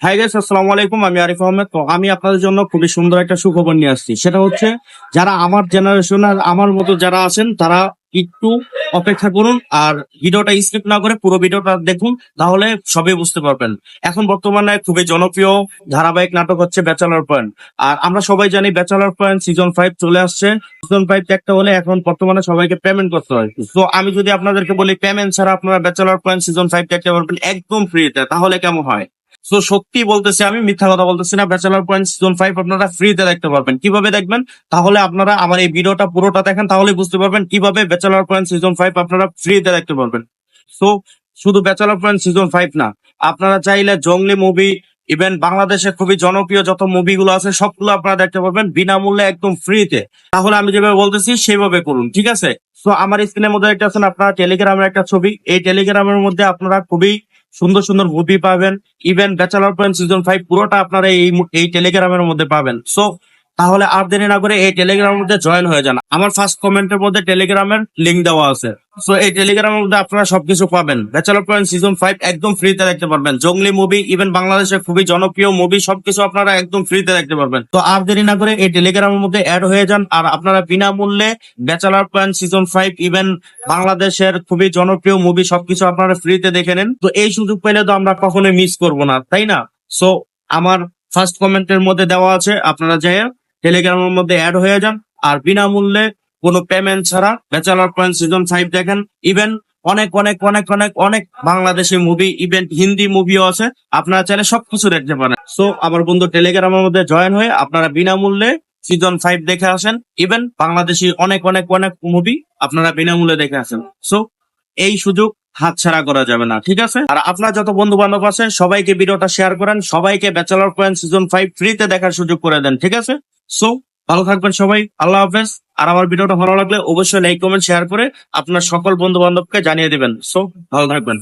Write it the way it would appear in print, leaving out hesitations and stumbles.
Hi guys, আসসালামু আলাইকুম। আমি আরিফ আহমেদ। তো আমি আপনাদের জন্য খুবই সুন্দর একটা সুখবর নিয়ে আসছি। সেটা হচ্ছে, যারা আমার জেনারেশন আর আমার মতো যারা আছেন তারা একটু অপেক্ষা করুন আর ভিডিওটা স্কিপ না করে পুরো ভিডিওটা দেখুন, তাহলে সবই বুঝতে পারবেন। এখন বর্তমানে খুবই জনপ্রিয় ধারাবাহিক নাটক হচ্ছে ব্যাচেলর পয়েন্ট। আর আমরা সবাই জানি ব্যাচেলর পয়েন্ট সিজন 5 চলে আসছে। সিজন 5 একটা হলে এখন বর্তমানে সবাইকে পেমেন্ট করতে হয়। তো আমি যদি আপনাদেরকে বলি পেমেন্ট ছাড়া আপনারা ব্যাচেলর পয়েন্ট সিজন 5 দেখতে পারবেন একদম ফ্রিতে, তাহলে কেমন হয়? তো সত্যি বলতেছি, আমি মিথ্যা কথা বলতেছি না। ব্যাচেলর পয়েন্ট সিজন 5 আপনারা ফ্রিতে দেখতে পারবেন। কিভাবে দেখবেন? তাহলে আপনারা আমার এই ভিডিওটা পুরোটা দেখেন, তাহলে বুঝতে পারবেন কিভাবে ব্যাচেলর পয়েন্ট সিজন 5 আপনারা ফ্রিতে দেখতে পারবেন। তো শুধু ব্যাচেলর পয়েন্ট সিজন 5 না, আপনারা চাইলে জঙ্গলি মুভি, ইভেন বাংলাদেশে খুবই জনপ্রিয় যত মুভিগুলো আছে সবগুলো আপনারা দেখতে পারবেন বিনামূল্যে একদম ফ্রিতে। তাহলে আমি যেভাবে বলতেছি সেভাবে করুন, ঠিক আছে? তো আমার স্ক্রিনের মধ্যে একটা আছেন আপনারা টেলিগ্রামের একটা ছবি। এই টেলিগ্রামের মধ্যে আপনারা খুবই সুন্দর সুন্দর মুভি পাবেন। ইভেন ব্যাচেলর পয়েন্ট সিজন 5 পুরোটা আপনারা এই টেলিগ্রামের মধ্যে পাবেন। সো তাহলে আর দেরি না করে এই টেলিগ্রামের মধ্যে জয়েন হয়ে যান। আমার ফার্স্ট কমেন্টের মধ্যে টেলিগ্রামের লিংক দেওয়া আছে। সো এই টেলিগ্রামের মধ্যে আপনারা সবকিছু পাবেন। ব্যাচেলর পয়েন্ট সিজন 5 একদম ফ্রিতে দেখতে পারবেন। জঙ্গলি মুভি, ইভেন বাংলাদেশের খুবই জনপ্রিয় মুভি, সবকিছু আপনারা একদম ফ্রিতে দেখতে পারবেন। তো আর দেরি না করে এই টেলিগ্রামের মধ্যে অ্যাড হয়ে যান, আর আপনারা বিনামূল্যে ব্যাচেলর পয়েন্ট সিজন 5 ইভেন বাংলাদেশের খুবই জনপ্রিয় মুভি সবকিছু আপনারা ফ্রিতে দেখে নেন। তো এই সুযোগ পেলে তো আমরা কখনোই মিস করব না, তাই না? সো আমার ফার্স্ট কমেন্টের মধ্যে দেওয়া আছে, আপনারা যাই টেলিগ্রামের মধ্যে অ্যাড হয়ে যান, আর বিনামূল্যে কোনো পেমেন্ট ছাড়া ব্যাচেলর পয়েন্ট সিজন 5 দেখেন। ইভেন অনেক অনেক অনেক অনেক অনেক বাংলাদেশি মুভি, ইভেন হিন্দি মুভিও আছে, আপনারা চাইলে সবকিছু দেখতে পারেন। সো আমার বন্ধু টেলিগ্রামের মধ্যে জয়েন হয়ে আপনারা বিনামূল্যে সিজন 5 দেখে আসেন। ইভেন বাংলাদেশি অনেক অনেক অনেক মুভি আপনারা বিনামূল্যে দেখে আসেন। সো এই সুযোগ হাতছাড়া করা যাবে না, ঠিক আছে? আর আপনার যত বন্ধু বান্ধব আছে সবাইকে ভিডিওটা শেয়ার করেন, সবাইকে ব্যাচেলর পয়েন্ট সিজন 5 ফ্রিতে দেখার সুযোগ করে দেন, ঠিক আছে? সো ভালো থাকবেন সবাই, আল্লাহ হাফেজ। আর আমার ভিডিওটা ভালো লাগলে অবশ্যই লাইক কমেন্ট শেয়ার করে আপনার সকল বন্ধু বান্ধবকে জানিয়ে দিবেন। সো ভালো থাকবেন।